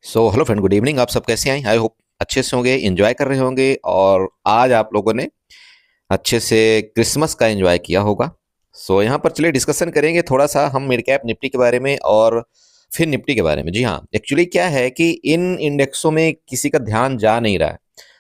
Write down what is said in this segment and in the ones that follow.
Hello friend, good evening. आप सब कैसे हैं? आई होप अच्छे से होंगे, एंजॉय कर रहे होंगे। और आज आप लोगों ने अच्छे से क्रिसमस का एंजॉय किया होगा। यहाँ पर चलिए डिस्कशन करेंगे थोड़ा सा हम मिड कैप निफ्टी के बारे में और फिर निफ्टी के बारे में। जी हाँ, एक्चुअली क्या है कि इन इंडेक्सों में किसी का ध्यान जा नहीं रहा है।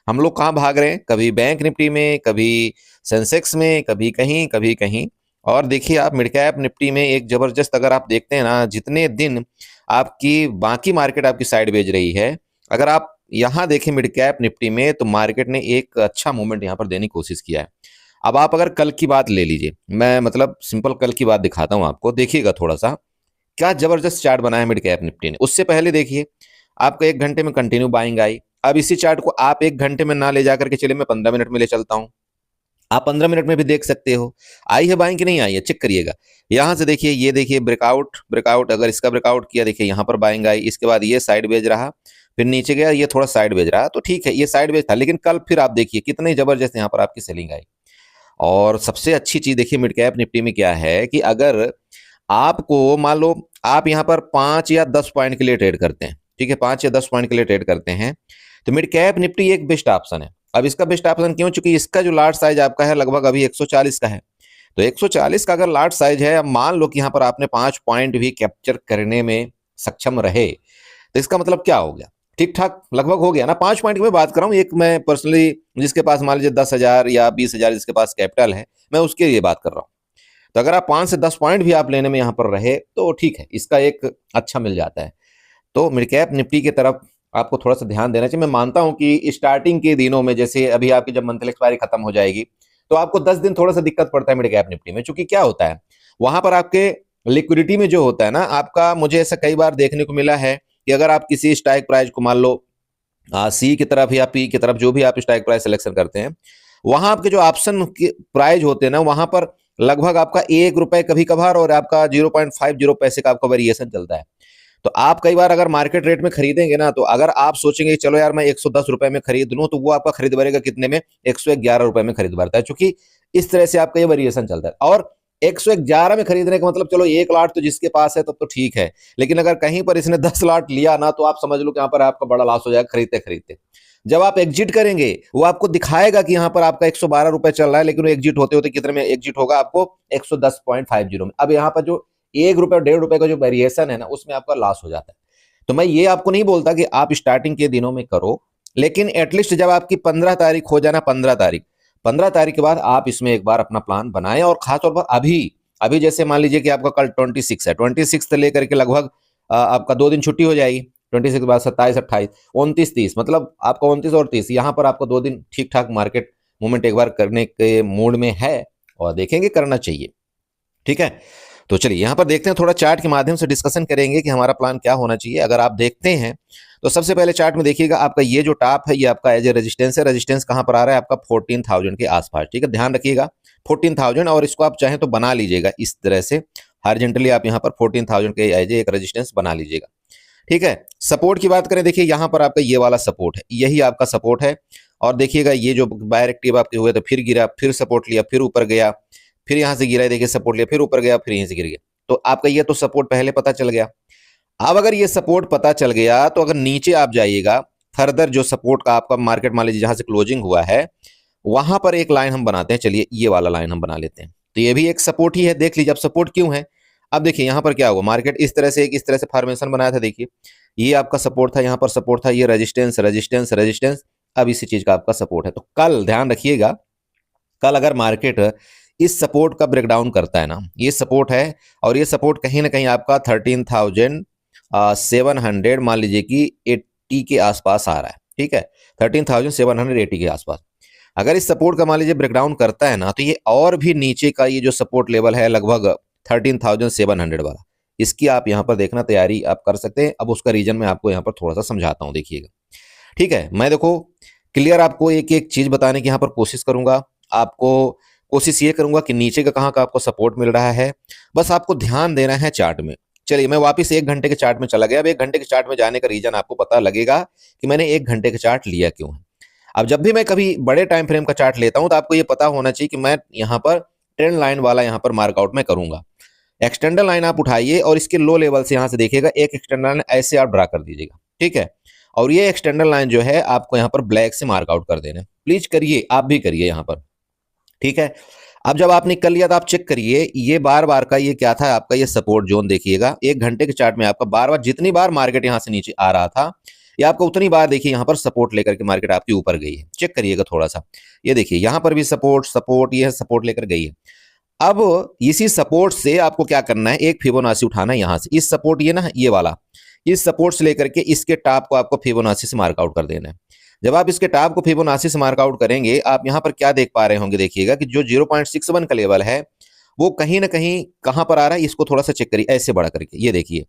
हम लोग कहाँ भाग रहे हैं, कभी बैंक निफ्टी में, कभी सेंसेक्स में, कभी कहीं कभी कहीं। और देखिए, आप मिड कैप निफ्टी में एक जबरदस्त, अगर आप देखते हैं ना, जितने दिन आपकी बाकी मार्केट आपकी साइड भेज रही है, अगर आप यहाँ देखें मिड कैप निफ्टी में, तो मार्केट ने एक अच्छा मूवमेंट यहाँ पर देने की कोशिश किया है। अब आप अगर कल की बात ले लीजिए, मैं मतलब सिंपल कल की बात दिखाता हूँ आपको, देखिएगा थोड़ा सा क्या जबरदस्त चार्ट बनाया मिड कैप निफ्टी ने। उससे पहले देखिए, आपको 1 घंटे में कंटिन्यू बाइंग आई। अब इसी चार्ट को आप 1 घंटे में ना ले जाकर के चलिए मैं 15 मिनट में ले चलता हूँ। आप 15 मिनट में भी देख सकते हो आई है बाइंग कि नहीं आई है, चेक करिएगा। यहां से देखिए, ये देखिए ब्रेकआउट ब्रेकआउट, अगर इसका ब्रेकआउट किया, देखिए यहाँ पर बाइंग आई, इसके बाद ये साइड भेज रहा, फिर नीचे गया, ये थोड़ा साइड भेज रहा, तो ठीक है, ये साइड भेज था। लेकिन कल फिर आप देखिए कितनी जबरदस्त यहाँ पर आपकी सेलिंग आई। और सबसे अच्छी चीज देखिए मिड कैप निफ्टी में क्या है कि अगर आपको मान लो आप यहाँ पर 5 या 10 पॉइंट के लिए ट्रेड करते हैं, ठीक है, 5 या 10 पॉइंट के लिए ट्रेड करते हैं, तो मिड कैप निफ्टी एक बेस्ट ऑप्शन है। अब इसका बेस्ट ऑप्शन क्यों? चूंकि इसका जो लार्ज साइज आपका है लगभग अभी 140 का है। तो 140 का अगर लार्ज साइज है, अब मान लो कि यहाँ पर आपने 5 पॉइंट भी कैप्चर करने में सक्षम रहे, तो इसका मतलब क्या हो गया? ठीक ठाक लगभग हो गया ना। 5 पॉइंट की मैं बात कर रहा हूँ, एक मैं पर्सनली जिसके पास मान लीजिए 10,000 या 20,000 जिसके पास कैपिटल है, मैं उसके लिए बात कर रहा हूँ। तो अगर आप 5 से 10 पॉइंट भी आप लेने में यहाँ पर रहे तो ठीक है, इसका एक अच्छा मिल जाता है। तो मिड कैप निफ्टी की तरफ आपको थोड़ा सा ध्यान देना चाहिए। मैं मानता हूं कि स्टार्टिंग के दिनों में, जैसे अभी आपकी जब मंथली एक्सपायरी खत्म हो जाएगी, तो आपको 10 दिन थोड़ा सा दिक्कत पड़ता है मिड कैप निफ्टी में। चूंकि क्या होता है वहां पर आपके लिक्विडिटी में जो होता है ना आपका, मुझे ऐसा कई बार देखने को मिला है कि अगर आप किसी स्ट्राइक प्राइस को मान लो सी की तरफ या पी की तरफ, जो भी आप स्ट्राइक प्राइस सिलेक्शन करते हैं, वहां आपके जो ऑप्शन के प्राइस होते हैं ना, वहां पर लगभग आपका 1 रुपए कभी कभार और आपका 0.50 पैसे का आपका वेरिएशन चलता है। तो आप कई बार अगर मार्केट रेट में खरीदेंगे ना, तो अगर आप सोचेंगे चलो यार मैं 110 रुपए में खरीद लूं, तो वो आपका खरीद भरेगा कितने में? 111 रुपए में खरीद भरता है। चूंकि इस तरह से आपका ये वेरिएशन चलता है। और 111 में खरीदने का मतलब, चलो 1 लाट तो जिसके पास है तब तो ठीक है, लेकिन अगर कहीं पर इसने 10 लाट लिया ना, तो आप समझ लो कि यहाँ पर आपका बड़ा लॉस हो जाएगा खरीदते खरीदते। जब आप एग्जिट करेंगे, वो आपको दिखाएगा कि यहाँ पर आपका 112 रुपए चल रहा है, लेकिन वो एग्जिट होते होते कितने में एग्जिट होगा? आपको 110.50 में। अब यहाँ पर जो 1 रुपए और 1.5 रुपए का जो वेरिएशन है ना, उसमें आपका लॉस हो जाता है। तो मैं ये आपको नहीं बोलता कि आप स्टार्टिंग के दिनों में करो, लेकिन एटलीस्ट जब आपकी 15 तारीख हो जाए ना, 15 तारीख के बाद आप इसमें एक बार अपना प्लान बनाएं। और खासतौर पर अभी अभी जैसे मान लीजिए कि आपका कल 26 है, 26 से लेकर के लगभग आपका 2 दिन छुट्टी हो जाएगी। 26 के बाद 27, 28, 29, 30, मतलब आपका 29 और 30, यहाँ पर आपको 2 दिन ठीक ठाक मार्केट मूवमेंट एक बार करने के मूड में है, और देखेंगे करना चाहिए। ठीक है, तो चलिए यहाँ पर देखते हैं, थोड़ा चार्ट के माध्यम से डिस्कशन करेंगे कि हमारा प्लान क्या होना चाहिए। अगर आप देखते हैं तो सबसे पहले चार्ट में देखिएगा, आपका ये जो टॉप है ये आपका एज ए रेजिस्टेंस है। रेजिस्टेंस कहाँ पर आ रहा है? आपका 14,000 के आसपास। ठीक है, ध्यान रखिएगा 14,000, और इसको आप चाहें तो बना लीजिएगा इस तरह से हॉरिजॉन्टली, आप यहाँ पर 14,000 के एज एक रेजिस्टेंस बना लीजिएगा। ठीक है, सपोर्ट की बात करें, देखिए यहाँ पर आपका ये वाला सपोर्ट है, यही आपका सपोर्ट है। और देखिएगा ये जो बायर एक्टिव आपके हुए, तो फिर गिरा, फिर सपोर्ट लिया, फिर ऊपर गया, फिर यहाँ से गिरा, देखिए सपोर्ट लिया, फिर ऊपर गया, फिर यहीं से गिर गया। तो आपका ये तो सपोर्ट पहले पता चल गया। अब अगर ये सपोर्ट पता चल गया, तो अगर नीचे आप जाइएगा, फर्दर जो सपोर्ट का आपका मार्केट मान लीजिए जहां से क्लोजिंग हुआ है, वहां पर एक लाइन हम बनाते हैं। चलिए ये वाला लाइन हम बना लेते हैं, तो ये भी एक सपोर्ट ही है। देख लीजिए अब सपोर्ट क्यों है। अब देखिए यहाँ पर क्या हुआ, मार्केट इस तरह से फॉर्मेशन बनाया था। देखिए ये आपका सपोर्ट था, यहाँ पर सपोर्ट था, ये रेजिस्टेंस रेजिस्टेंस रेजिस्टेंस, अब इसी चीज का आपका सपोर्ट है। तो कल ध्यान रखिएगा, कल अगर मार्केट इस सपोर्ट का ब्रेकडाउन करता है ना, ये सपोर्ट है, और ये सपोर्ट कहीं ना कहीं आपका 13,700 मान लीजिए कि 80 के आसपास आ रहा है। ठीक है, 13,780 के आसपास अगर इस सपोर्ट का मान लीजिए ब्रेकडाउन करता है ना, तो ये और भी नीचे का ये जो सपोर्ट लेवल है लगभग 13,700 वाला, इसकी आप यहाँ पर देखना तैयारी आप कर सकते हैं। अब उसका रीजन मैं आपको यहाँ पर थोड़ा सा समझाता हूँ, देखिएगा। ठीक है, मैं देखो क्लियर आपको एक एक चीज बताने की यहाँ पर कोशिश करूंगा। आपको कोशिश ये करूंगा कि नीचे का कहाँ का आपको सपोर्ट मिल रहा है, बस आपको ध्यान देना है चार्ट में। चलिए मैं वापस 1 घंटे के चार्ट में चला गया। अब 1 घंटे के चार्ट में जाने का रीजन आपको पता लगेगा कि मैंने 1 घंटे का चार्ट लिया क्यों है। अब जब भी मैं कभी बड़े टाइम फ्रेम का चार्ट लेता हूं, तो आपको ये पता होना चाहिए कि मैं यहाँ पर ट्रेंड लाइन वाला यहाँ पर मार्कआउट में करूंगा। एक्सटेंडर लाइन आप उठाइए और इसके लो लेवल से यहाँ से देखिएगा, एक एक्सटेंडर लाइन ऐसे आप ड्रा कर दीजिएगा। ठीक है। और ये एक्सटर्नल लाइन जो है आपको यहाँ पर ब्लैक से मार्कआउट कर देना है। प्लीज करिए, आप भी करिए यहाँ पर, ठीक है। अब जब आपने कर लिया तो आप चेक करिए, ये बार बार का ये क्या था आपका, ये सपोर्ट जोन देखिएगा। 1 घंटे के चार्ट में आपका बार बार जितनी बार मार्केट यहाँ से नीचे आ रहा था, ये आपको उतनी बार देखिए यहाँ पर सपोर्ट लेकर के मार्केट आपकी ऊपर गई है। चेक करिएगा थोड़ा सा, ये देखिए यहाँ पर भी सपोर्ट सपोर्ट, ये सपोर्ट लेकर गई है। अब इसी सपोर्ट से आपको क्या करना है, एक फिबोनाची उठाना है यहाँ से, इस सपोर्ट ये ना ये वाला, इस सपोर्ट से लेकर के इसके टॉप को आपको फिबोनाची से मार्कआउट कर देना है। जब आप इसके टॉप को फिबोनाची से मार्कआउट करेंगे, आप यहाँ पर क्या देख पा रहे होंगे, देखिएगा कि जो 0.61 का लेवल है वो कहीं ना कहीं कहां पर आ रहा है, इसको थोड़ा सा चेक करिए ऐसे बढ़ा करके, ये देखिए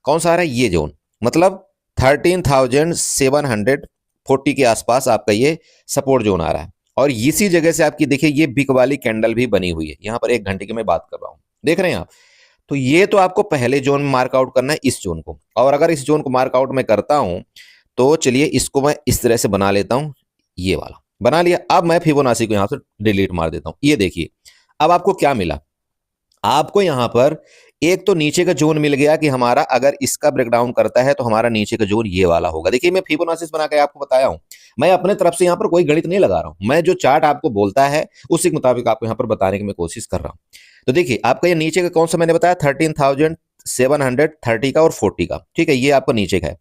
कौन सा आ रहा है, ये जोन, मतलब 13,740 के आसपास आपका ये सपोर्ट जोन आ रहा है। और इसी जगह से आपकी देखिए ये बिग वाली कैंडल भी बनी हुई है, यहाँ पर 1 घंटे की मैं बात कर रहा हूँ, देख रहे हैं आप। तो ये तो आपको पहले जोन में मार्कआउट करना है, इस जोन को। और अगर इस जोन को मार्कआउट मैं करता हूं तो चलिए इसको मैं इस तरह से बना लेता हूं, ये वाला बना लिया। अब मैं फिबोनाची को यहां से डिलीट मार देता हूं। ये देखिए अब आपको क्या मिला, आपको यहां पर एक तो नीचे का जोन मिल गया कि हमारा अगर इसका ब्रेकडाउन करता है तो हमारा नीचे का जोन ये वाला होगा। देखिए मैं फिबोनाची बना के आपको बताया हूं, मैं अपने तरफ से यहां पर कोई गणित नहीं लगा रहा हूं, मैं जो चार्ट आपको बोलता है उसी के मुताबिक आपको यहां पर बताने की मैं कोशिश कर रहा हूं। तो देखिए आपका ये नीचे का कौन सा मैंने बताया, 13,730 का और 40 का, ठीक है, ये आपको नीचे का है।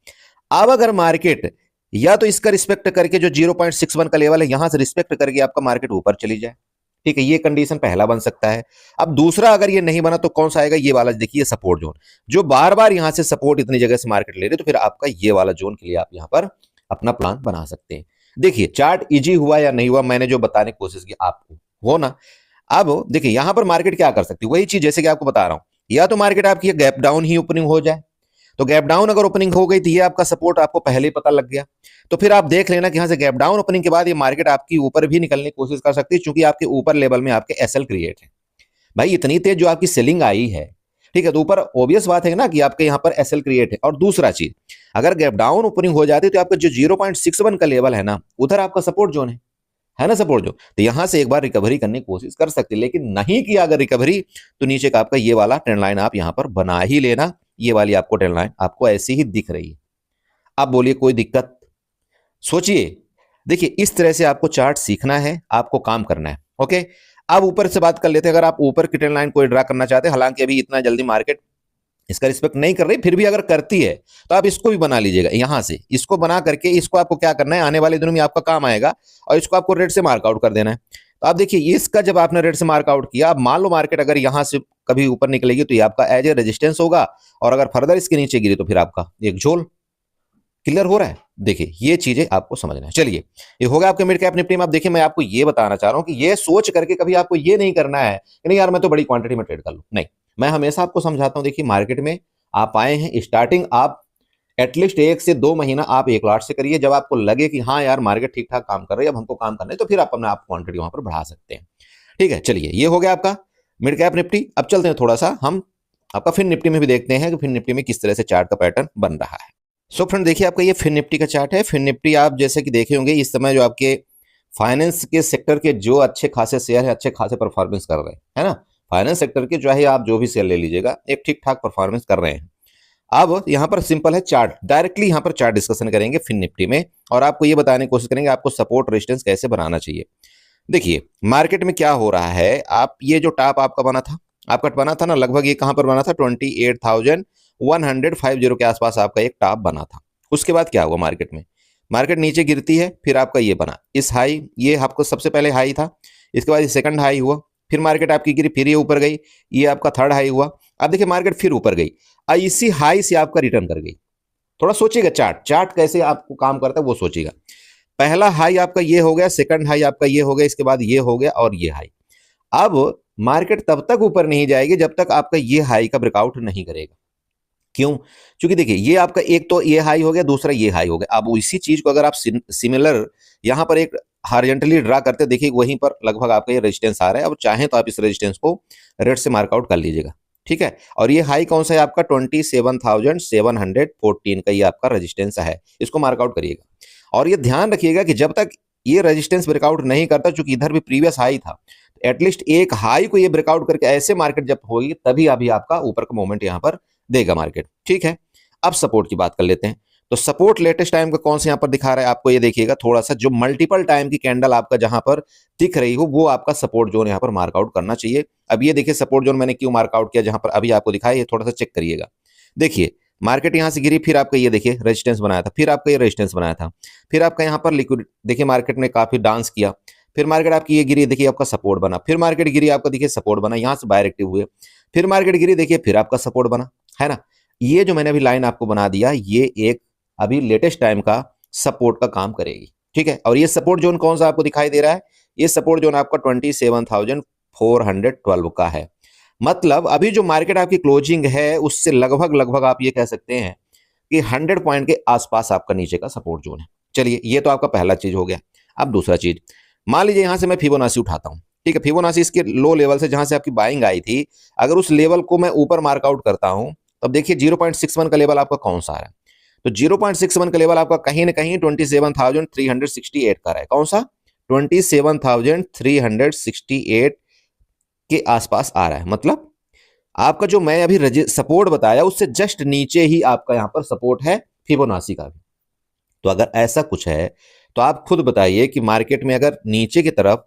अब अगर मार्केट या तो इसका रिस्पेक्ट करके जो 0.61 का लेवल है यहां से रिस्पेक्ट करके आपका मार्केट ऊपर चली जाए, ठीक है, ये कंडीशन पहला बन सकता है। अब दूसरा अगर ये नहीं बना तो कौन सा आएगा, ये वाला देखिए सपोर्ट जोन, जो बार बार यहां से सपोर्ट इतनी जगह से मार्केट ले रहे, तो फिर आपका ये वाला जोन के लिए आप यहां पर अपना प्लान बना सकते हैं। देखिए चार्ट इजी हुआ या नहीं हुआ, मैंने जो बताने की कोशिश की आपको, हो ना। अब देखिए यहां पर मार्केट क्या कर सकती है, वही चीज जैसे कि आपको बता रहा हूं, या तो मार्केट आपकी गैप डाउन ही ओपनिंग हो जाए, तो गैप डाउन अगर ओपनिंग हो गई तो ये आपका सपोर्ट आपको पहले ही पता लग गया, तो फिर आप देख लेना कि यहां से गैप डाउन ओपनिंग के बाद ये मार्केट आपकी ऊपर भी निकलने की कोशिश कर सकती है, क्योंकि आपके ऊपर लेवल में आपके एसएल क्रिएट है। भाई इतनी तेज जो आपकी सेलिंग आई है, ठीक है, तो ऊपर ऑब्वियस बात है ना कि आपके यहाँ पर एसएल क्रिएट है। और दूसरा चीज, अगर गैप डाउन ओपनिंग हो जाती है तो आपका जो 0.61 का लेवल है ना, उधर आपका सपोर्ट जोन है ना, सपोर्ट जोन, तो यहां से एक बार रिकवरी करने की कोशिश कर सकते हैं। लेकिन नहीं किया अगर रिकवरी, तो नीचे का आपका ये वाला ट्रेंड लाइन आप यहां पर बना ही लेना, ये वाली आपको ट्रेंड लाइन आपको ऐसी ही दिख रही है। आप बोलिए कोई दिक्कत, सोचिए, देखिए इस तरह से आपको चार्ट सीखना है, आपको काम करना है। ओके, अब ऊपर से बात कर लेते हैं। अगर आप ऊपर की ट्रेंड लाइन को ड्रा करना चाहते हैं, हालांकि अभी इतना जल्दी मार्केट इसका रिस्पेक्ट नहीं कर रही, फिर भी अगर करती है तो आप इसको भी बना लीजिएगा, यहां से इसको बना करके इसको आपको क्या करना है, आने वाले दिनों में आपका काम आएगा, और इसको आपको रेड से मार्कआउट कर देना है। तो आप देखिए इसका जब आपने रेड से मार्कआउट किया, अब मान लो मार्केट अगर यहां से कभी ऊपर निकलेगी तो ये आपका एज ए रेजिस्टेंस होगा, और अगर फर्दर इसके नीचे गिरी तो फिर आपका एक झोल। क्लियर हो रहा है, देखिए ये चीजें आपको समझना है। चलिए ये होगा आपके मिड कैप निफ्टी में। आप देखिए मैं आपको ये बताना चाह रहा हूं कि ये सोच करके कभी आपको ये नहीं करना है कि नहीं यार मैं तो बड़ी क्वांटिटी में ट्रेड कर लूं, नहीं, मैं हमेशा आपको समझाता हूं, देखिए मार्केट में आप आए हैं, स्टार्टिंग आप एटलीस्ट 1 से 2 महीना आप 1 लॉट से करिए। जब आपको लगे कि हाँ यार मार्केट ठीक ठाक काम कर रही है, अब हमको काम करना है, तो फिर आप अपने आप क्वांटिटी वहां पर बढ़ा सकते हैं। ठीक है, चलिए ये हो गया आपका मिड कैप निफ्टी। अब चलते हैं थोड़ा सा हम आपका फिन निफ्टी में भी देखते हैं कि फिन निफ्टी में किस तरह से चार्ट का पैटर्न बन रहा है। सो फ्रेंड देखिए आपका ये फिन निफ्टी का चार्ट है। फिन निफ्टी आप जैसे कि देखे होंगे, इस समय जो आपके फाइनेंस के सेक्टर के जो अच्छे खासे शेयर है, अच्छे खासे परफॉर्मेंस कर रहे हैं, है ना। फाइनेंस सेक्टर के चाहे आप जो भी शेयर ले लीजिएगा, एक ठीक ठाक परफॉर्मेंस कर रहे हैं। अब यहाँ पर सिंपल है चार्ट, डायरेक्टली यहाँ पर चार्ट डिस्कशन करेंगे फिन निफ्टी में, और आपको ये बताने की कोशिश करेंगे आपको सपोर्ट रेजिस्टेंस कैसे बनाना चाहिए। देखिए मार्केट में क्या हो रहा है, आप ये जो टॉप आपका बना था ना, लगभग ये कहां पर बना था, 28,150 के आसपास आपका एक टॉप बना था। उसके बाद क्या हुआ, मार्केट नीचे गिरती है, फिर आपका ये बना इस हाई, ये आपको सबसे पहले हाई था, इसके बाद ये सेकंड हाई हुआ, फिर मार्केट आपकी गिरी, फिर ये ऊपर गई, ये आपका थर्ड हाई हुआ। अब देखिए मार्केट फिर ऊपर गई, इसी हाई से आपका रिटर्न कर गई। थोड़ा सोचिएगा चार्ट कैसे आपको काम करता है वो सोचिएगा। पहला हाई आपका ये हो गया, सेकंड हाई आपका ये हो गया, इसके बाद ये हो गया और ये हाई। अब मार्केट तब तक ऊपर नहीं जाएगी जब तक आपका ये हाई का ब्रेकआउट नहीं करेगा। क्यों? क्योंकि देखिए ये आपका एक तो ये हाई हो गया, दूसरा ये हाई हो गया। अब इसी चीज को अगर आप सिमिलर यहां पर एक हॉरिजॉन्टली ड्रा करते, देखिए वहीं पर लगभग आपका ये रेजिस्टेंस आ रहा है। अब चाहें तो आप इस रेजिस्टेंस को रेड से मार्कआउट कर लीजिएगा, ठीक है। और ये हाई कौन सा है आपका, 27,714 का ये आपका रेजिस्टेंस है, इसको मार्कआउट करिएगा। और ये ध्यान रखिएगा कि जब तक ये रेजिस्टेंस ब्रेकआउट नहीं करता, चूंकि इधर भी प्रीवियस हाई था, एटलीस्ट एक हाई को ये ब्रेकआउट करके ऐसे मार्केट जब होगी तभी अभी आपका ऊपर का मोमेंट यहां पर देगा मार्केट, ठीक है। अब सपोर्ट की बात कर लेते हैं। तो तो सपोर्ट लेटेस्ट टाइम का कौन सा यहाँ पर दिखा रहा है आपको, ये देखिएगा थोड़ा सा जो मल्टीपल टाइम की कैंडल आपका जहां पर दिख रही हो वो आपका सपोर्ट जोन यहाँ पर मार्कआउट करना चाहिए। अब ये देखिए सपोर्ट जोन मैंने क्यों मार्कआउट किया, जहां पर अभी आपको दिखाया, ये थोड़ा सा चेक करिएगा। देखिए मार्केट यहां से गिरी, फिर आपका ये देखिए रेजिस्टेंस बनाया था, फिर आपका ये रेजिस्टेंस बनाया था, फिर आपका यहाँ पर लिक्विड देखिए मार्केट ने काफी डांस किया, फिर मार्केट आपकी ये गिरी, देखिए आपका सपोर्ट बना, फिर मार्केट गिरी आपका देखिए सपोर्ट बना, यहां से बायर एक्टिव हुए, फिर मार्केट गिरी देखिए फिर आपका सपोर्ट बना, है ना। ये जो मैंने अभी लाइन आपको बना दिया, ये एक अभी लेटेस्ट टाइम का सपोर्ट का काम करेगी, ठीक है। और ये सपोर्ट जोन कौन सा आपको दिखाई दे रहा है, ये सपोर्ट जोन आपका 27,412 का है। मतलब अभी जो मार्केट आपकी क्लोजिंग है उससे लगभग लगभग आप ये कह सकते हैं कि 100 पॉइंट के आसपास आपका नीचे का सपोर्ट जोन है। चलिए ये तो आपका पहला चीज हो गया। अब दूसरा चीज, मान लीजिए यहां से मैं फिबोनाची उठाता हूं, ठीक है। फिबोनाची इसके लो लेवल से जहां से आपकी बाइंग आई थी, अगर उस लेवल को मैं ऊपर मार्कआउट करता हूं, तब देखिए 0.61 का लेवल आपका कौन सा है, तो 0.61 का लेवल आपका कहीं ना कहीं 27,368 का है। कौन सा, 27,368 के आसपास आ रहा है। मतलब आपका जो मैं अभी सपोर्ट बताया उससे जस्ट नीचे ही आपका यहां पर सपोर्ट है फिबोनाची का भी। तो अगर ऐसा कुछ है तो आप खुद बताइए कि मार्केट में अगर नीचे की तरफ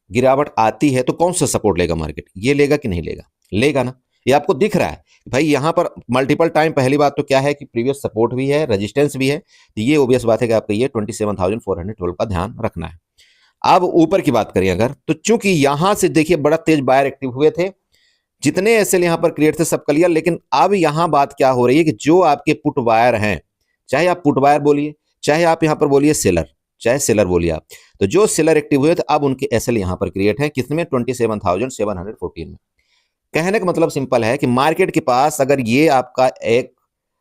गिरावट आती है तो कौन सा सपोर्ट लेगा मार्केट, ये लेगा कि नहीं लेगा, लेगा ना। ये आपको दिख रहा है भाई यहां पर मल्टीपल टाइम, पहली बात तो क्या है कि प्रीवियस सपोर्ट भी है, रेजिस्टेंस भी है, तो ये ओबियस बात है कि आपका ये 27,412 का ध्यान रखना है। अब ऊपर की बात करें अगर, तो चूंकि यहां से देखिए बड़ा तेज बायर एक्टिव हुए थे, जितने एसएल यहां पर क्रिएट थे सब क्लियर, लेकिन अब यहां बात क्या हो रही है कि जो आपके पुट बायर हैं, चाहे आप पुट बायर बोलिए, चाहे आप यहां पर बोलिए सेलर, चाहे सेलर बोलिए आप, तो जो सेलर एक्टिव हुए थे अब उनके एसएल यहां पर क्रिएट है कितने, 27,714 में। कहने का मतलब सिंपल है कि मार्केट के पास अगर ये आपका एक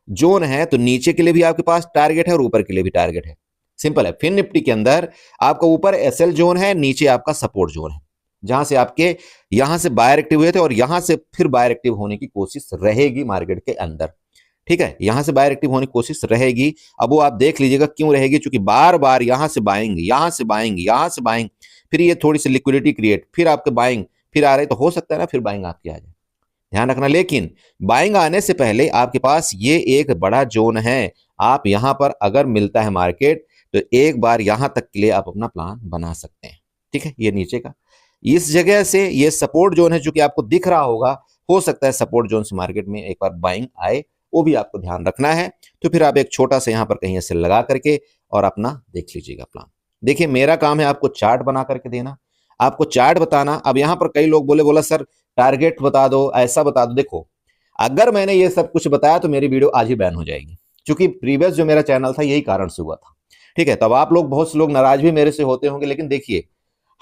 जोन है तो नीचे के लिए भी आपके पास टारगेट है और ऊपर के लिए भी टारगेट है। सिंपल है। फिन निफ्टी के अंदर आपका ऊपर एसएल जोन है, नीचे आपका सपोर्ट जोन है, जहां से आपके यहां से बायर एक्टिव हुए थे और यहां से फिर बायर एक्टिव होने की कोशिश रहेगी मार्केट के अंदर, ठीक है। यहां से बायर एक्टिव होने की कोशिश रहेगी। अब वो आप देख लीजिएगा क्यों रहेगी, क्योंकि बार बार यहां से बाइंग, यहां से बाइंग, यहां से बाइंग, फिर ये थोड़ी सी लिक्विडिटी क्रिएट, फिर आपके बाइंग, फिर आ रहे, तो हो सकता है ना फिर बाइंग आपकी आ जाए, ध्यान रखना। लेकिन बाइंग आने से पहले आपके पास ये एक बड़ा जोन है, आप यहां पर अगर मिलता है मार्केट तो एक बार यहां तक के लिए आप अपना प्लान बना सकते हैं, ठीक है। ये नीचे का इस जगह से ये सपोर्ट जोन है जो कि आपको दिख रहा होगा, हो सकता है सपोर्ट जोन से मार्केट में एक बार बाइंग आए, वो भी आपको ध्यान रखना है। तो फिर आप एक छोटा सा यहां पर कहीं ऐसे लगा करके और अपना देख लीजिएगा प्लान। देखिए मेरा काम है आपको चार्ट बना करके देना, आपको चार्ट बताना। अब यहां पर कई लोग बोला सर टारगेट बता दो, ऐसा बता दो। देखो अगर मैंने ये सब कुछ बताया तो मेरी वीडियो आज ही बैन हो जाएगी, क्योंकि प्रीवियस जो मेरा चैनल था यही कारण से हुआ था, ठीक है। तब आप लोग बहुत से लोग नाराज भी मेरे से होते होंगे, लेकिन देखिए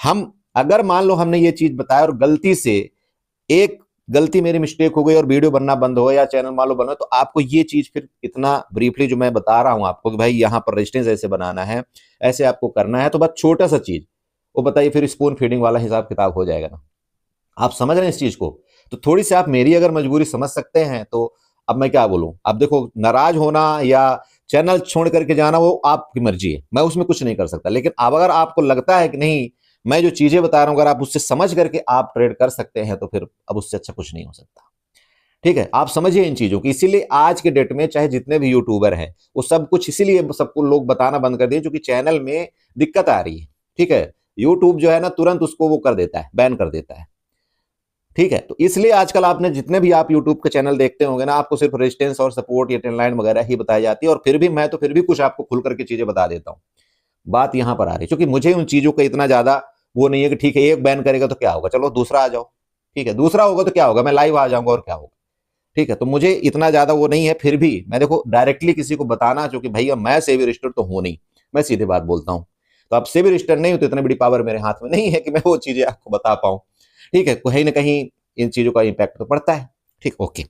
हम अगर मान लो हमने ये चीज बताया और गलती से एक गलती मेरी मिस्टेक हो गई और वीडियो बनना बंद हो या चैनल मान लो बंद हो, तो आपको ये चीज फिर इतना ब्रीफली जो मैं बता रहा हूं आपको कि भाई यहां पर रेजिस्टेंस ऐसे बनाना है, ऐसे आपको करना है, तो बस छोटा सा चीज वो बताइए, फिर स्पून फीडिंग वाला हिसाब किताब हो जाएगा ना। आप समझ रहे हैं इस चीज को, तो थोड़ी सी आप मेरी अगर मजबूरी समझ सकते हैं तो अब मैं क्या बोलूं। अब देखो नाराज होना या चैनल छोड़ करके जाना वो आपकी मर्जी है, मैं उसमें कुछ नहीं कर सकता। लेकिन अब अगर आपको लगता है कि नहीं मैं जो चीजें बता रहा हूं अगर आप उससे समझ करके आप ट्रेड कर सकते हैं तो फिर अब उससे अच्छा कुछ नहीं हो सकता, ठीक है। आप समझिए इन चीजों की। इसीलिए आज के डेट में चाहे जितने भी यूट्यूबर हैं वो सब कुछ इसीलिए सबको लोग बताना बंद कर दिए क्योंकि चैनल में दिक्कत आ रही है, ठीक है। यूट्यूब जो है ना तुरंत उसको वो कर देता है, बैन कर देता है, ठीक है। तो इसलिए आजकल आपने जितने भी आप यूट्यूब के चैनल देखते होंगे ना, आपको सिर्फ रेजिस्टेंस और सपोर्ट या ट्रेंड लाइन वगैरह ही बताई जाती है, और फिर भी मैं तो फिर भी कुछ आपको खुल करके चीजें बता देता हूं। बात यहां पर आ रही है क्योंकि मुझे उन चीजों का इतना ज्यादा वो नहीं है कि ठीक है एक बैन करेगा तो क्या होगा, चलो दूसरा आ जाओ, ठीक है। दूसरा होगा तो क्या होगा, मैं लाइव आ जाऊंगा और क्या होगा, ठीक है। तो मुझे इतना ज्यादा वो नहीं है, फिर भी मैं देखो डायरेक्टली किसी को बताना, क्योंकि भैया मैं सेबी रजिस्टर्ड तो हूं नहीं, मैं सीधे बात बोलता हूं। तो अब सेबी रजिस्टर्ड नहीं हो तो इतनी बड़ी पावर मेरे हाथ में नहीं है कि मैं वो चीजें आपको बता पाऊं, ठीक है। कहीं ना कहीं इन चीजों का इंपैक्ट तो पड़ता है, ठीक, ओके।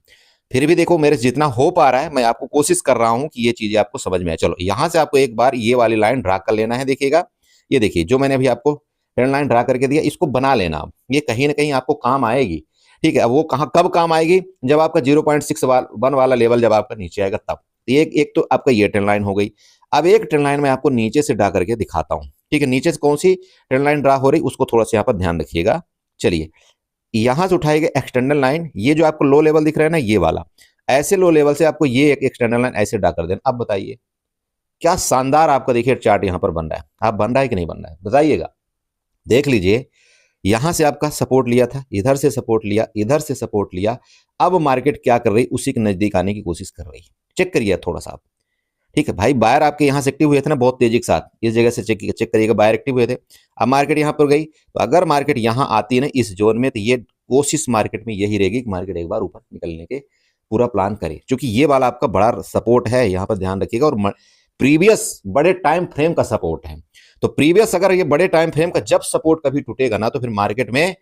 फिर भी देखो मेरे जितना हो पा रहा है मैं आपको कोशिश कर रहा हूं कि ये चीजें आपको समझ में आए। चलो यहां से आपको एक बार ये वाली लाइन ड्रा कर लेना है, देखिएगा ये देखिए जो मैंने अभी आपको ट्रेंड लाइन ड्रा करके दिया, इसको बना लेना, ये कहीं ना कहीं आपको काम आएगी, ठीक है। अब वो कहाँ कब काम आएगी, जब आपका 0.61 वाला लेवल जब आपका नीचे आएगा तब। एक तो आपका ये ट्रेंड लाइन हो गई। अब एक ट्रेंड लाइन मैं आपको नीचे से ड्रा करके दिखाता हूं, ठीक है। नीचे से कौन सी ट्रेंड लाइन ड्रा हो रही उसको थोड़ा सा यहाँ पर ध्यान रखिएगा। चलिए यहां से उठाएगा एक्सटर्नल लाइन, ये जो आपको लो लेवल दिख रहा है ना ये वाला, ऐसे लो लेवल से आपको ये एक एक्सटर्नल लाइन ऐसे ड्रा कर देना। अब बताइए क्या शानदार आपका देखिए चार्ट यहाँ पर बन रहा है। आप बन रहा है कि नहीं बन रहा है बताइएगा। देख लीजिए, यहां से आपका सपोर्ट लिया था, इधर से सपोर्ट लिया, इधर से सपोर्ट लिया। अब मार्केट क्या कर रही, उसी के नजदीक आने की कोशिश कर रही है। चेक करिए थोड़ा सा आप। ठीक है भाई, बायर आपके यहाँ से एक्टिव हुए थे ना बहुत तेजी के साथ, इस जगह से चेक करिएगा, बायर एक्टिव हुए थे। अब मार्केट यहाँ पर गई, तो अगर मार्केट यहाँ आती है ना इस जोन में, तो ये कोशिश मार्केट में यही रहेगी कि मार्केट एक बार ऊपर निकलने के पूरा प्लान करे, क्योंकि ये वाला आपका बड़ा सपोर्ट है, यहाँ पर ध्यान रखिएगा। और प्रीवियस बड़े टाइम फ्रेम का सपोर्ट है, तो प्रीवियस अगर ये बड़े टाइम फ्रेम का जब सपोर्ट कभी टूटेगा ना, तो फिर मार्केट में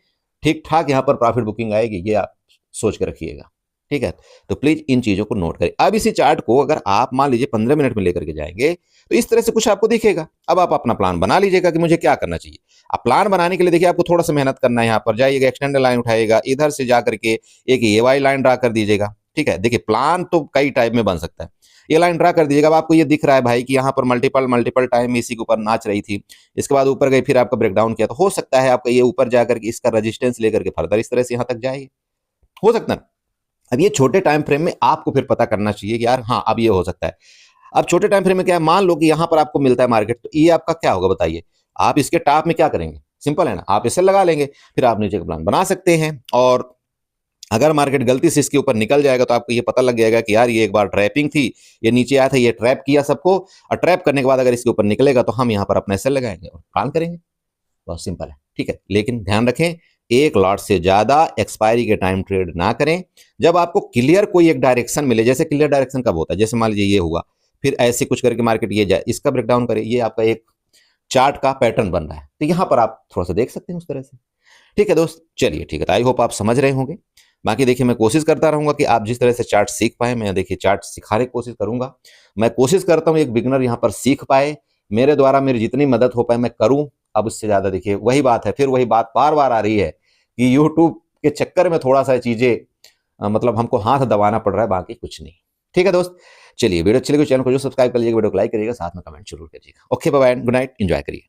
ठीक ठाक यहाँ पर प्रॉफिट बुकिंग आएगी, ये आप सोच के रखिएगा। ठीक है, तो प्लीज इन चीजों को नोट करें। अब इसी चार्ट को अगर आप मान लीजिए 15 मिनट में लेकर के जाएंगे, तो इस तरह से कुछ आपको दिखेगा। अब आप अपना प्लान बना लीजिएगा कि मुझे क्या करना चाहिए। अब प्लान बनाने के लिए देखिए आपको थोड़ा सा मेहनत करना है। यहाँ पर जाइएगा, एक्सटेंड लाइन उठाइएगा, इधर से जाकर के एक ये वाई लाइन ड्रा कर दीजिएगा। ठीक है, देखिए प्लान तो कई टाइप में बन सकता है। ये लाइन ड्रा कर दीजिएगा। अब आपको ये दिख रहा है भाई कि यहाँ पर मल्टीपल टाइम इसी के ऊपर नाच रही थी, इसके बाद ऊपर गई, फिर आपका ब्रेकडाउन किया, तो हो सकता है आपका ये ऊपर जाकर के इसका रेजिस्टेंस लेकर के फर्दर इस तरह से यहाँ तक जाए, हो सकता है। अब ये छोटे टाइम फ्रेम में आपको फिर पता करना चाहिए कि यार हाँ अब ये हो सकता है। अब छोटे टाइम फ्रेम में क्या है, मान लो कि यहाँ पर आपको मिलता है मार्केट, तो ये आपका क्या होगा बताइए। आप इसके टॉप में क्या करेंगे, सिंपल है ना, आप इसे लगा लेंगे, फिर आप नीचे का प्लान बना सकते हैं। और अगर मार्केट गलती से इसके ऊपर निकल जाएगा, तो आपको ये पता लग जाएगा कि यार ये एक बार ट्रैपिंग थी, ये नीचे आया था, ये ट्रैप किया सबको, और ट्रैप करने के बाद अगर इसके ऊपर निकलेगा तो हम यहाँ पर अपना एसएल लगाएंगे और प्लान करेंगे। बहुत सिंपल है। ठीक है, लेकिन ध्यान रखें, एक लॉट से ज्यादा एक्सपायरी के टाइम ट्रेड ना करें। जब आपको क्लियर कोई एक डायरेक्शन मिले, जैसे क्लियर डायरेक्शन कब होता है, जैसे मान लीजिए ये हुआ, फिर ऐसे कुछ करके मार्केट ये जाए, इसका ब्रेकडाउन करे, ये आपका एक चार्ट का पैटर्न बन रहा है, तो यहां पर आप थोड़ा सा देख सकते हैं उस तरह से। ठीक है दोस्त, चलिए ठीक है, तो आई होप आप समझ रहे होंगे। बाकी देखिए मैं कोशिश करता रहूंगा कि आप जिस तरह से चार्ट सीख पाए, मैं देखिए चार्ट सिखाने की कोशिश करूंगा। मैं कोशिश करता हूं एक बिगनर यहाँ पर सीख पाए, मेरे द्वारा मेरी जितनी मदद हो पाए मैं करूं। अब उससे ज्यादा देखिए वही बात है, फिर वही बात बार बार आ रही है कि यूट्यूब के चक्कर में थोड़ा सा चीजें मतलब हमको हाथ दबाना पड़ रहा है, बाकी कुछ नहीं। ठीक है दोस्त, चलिए वीडियो अच्छी लगी चैनल को जो सब्सक्राइब कर लीजिएगा, वीडियो को लाइक करिएगा, साथ में कमेंट जरूर करिएगा। Okay bye, good night, enjoy करिए।